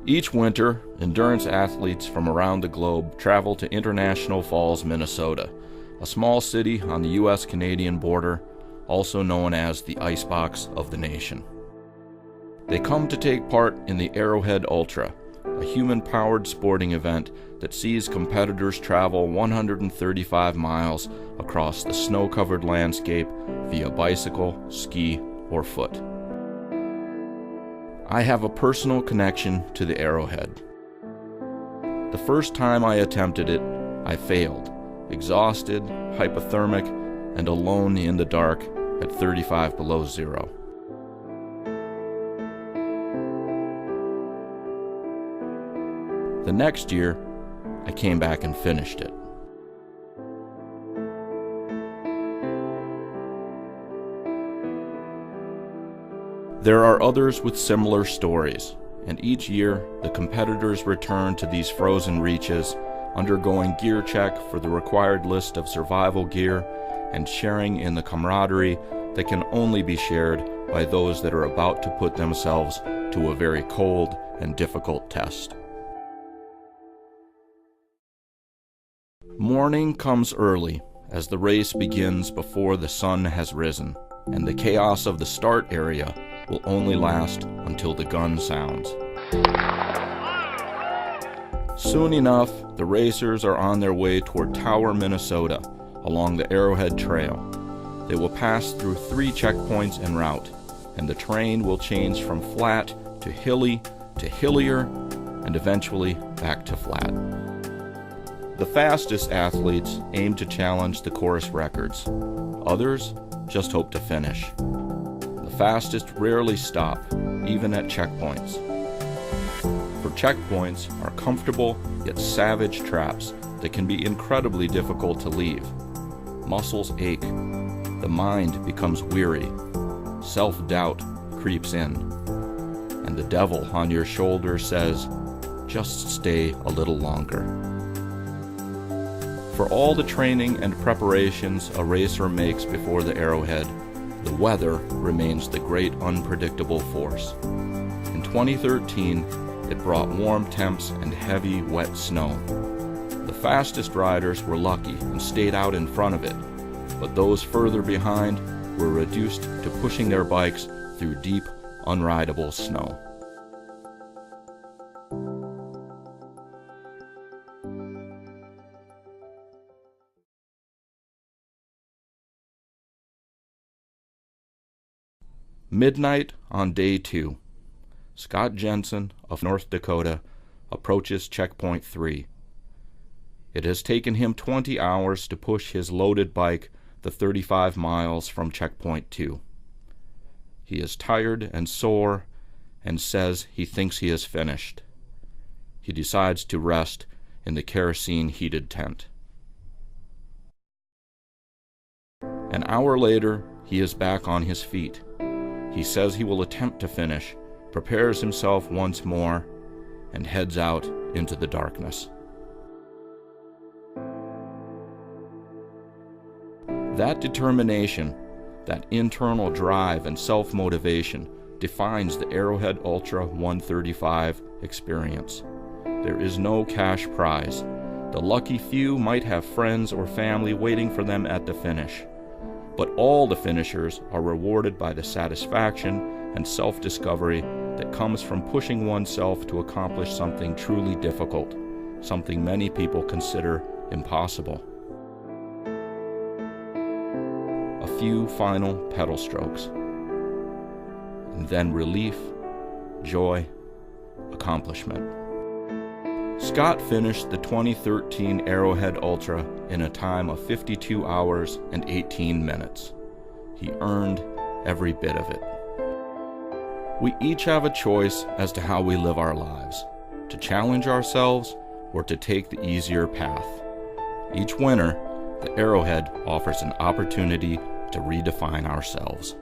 Each winter, endurance athletes from around the globe travel to International Falls, Minnesota, a small city on the U.S.-Canadian border, also known as the icebox of the nation. They come to take part in the Arrowhead Ultra, a human-powered sporting event that sees competitors travel 135 miles across the snow-covered landscape via bicycle, ski, or foot. I have a personal connection to the Arrowhead. The first time I attempted it, I failed, exhausted, hypothermic, and alone in the dark at 35 below zero. The next year, I came back and finished it. There are others with similar stories, and each year the competitors return to these frozen reaches, undergoing gear check for the required list of survival gear and sharing in the camaraderie that can only be shared by those that are about to put themselves to a very cold and difficult test. Morning comes early as the race begins before the sun has risen, and the chaos of the start area will only last until the gun sounds. Soon enough, the racers are on their way toward Tower, Minnesota, along the Arrowhead Trail. They will pass through 3 checkpoints en route, and the terrain will change from flat to hilly to hillier, and eventually back to flat. The fastest athletes aim to challenge the course records. Others just hope to finish. The fastest rarely stop, even at checkpoints. For checkpoints are comfortable yet savage traps that can be incredibly difficult to leave. Muscles ache, the mind becomes weary, self-doubt creeps in, and the devil on your shoulder says, just stay a little longer. For all the training and preparations a racer makes before the Arrowhead, the weather remains the great unpredictable force. In 2013, it brought warm temps and heavy, wet snow. The fastest riders were lucky and stayed out in front of it, but those further behind were reduced to pushing their bikes through deep, unrideable snow. Midnight on day 2. Scott Jensen of North Dakota approaches checkpoint 3. It has taken him 20 hours to push his loaded bike the 35 miles from checkpoint 2. He is tired and sore and says he thinks he is finished. He decides to rest in the kerosene-heated tent. An hour later, he is back on his feet. He says he will attempt to finish, prepares himself once more, and heads out into the darkness. That determination, that internal drive and self-motivation defines the Arrowhead Ultra 135 experience. There is no cash prize. The lucky few might have friends or family waiting for them at the finish. But all the finishers are rewarded by the satisfaction and self-discovery that comes from pushing oneself to accomplish something truly difficult, something many people consider impossible. A few final pedal strokes, and then relief, joy, accomplishment. Scott finished the 2013 Arrowhead Ultra in a time of 52 hours and 18 minutes. He earned every bit of it. We each have a choice as to how we live our lives, to challenge ourselves or to take the easier path. Each winter, the Arrowhead offers an opportunity to redefine ourselves.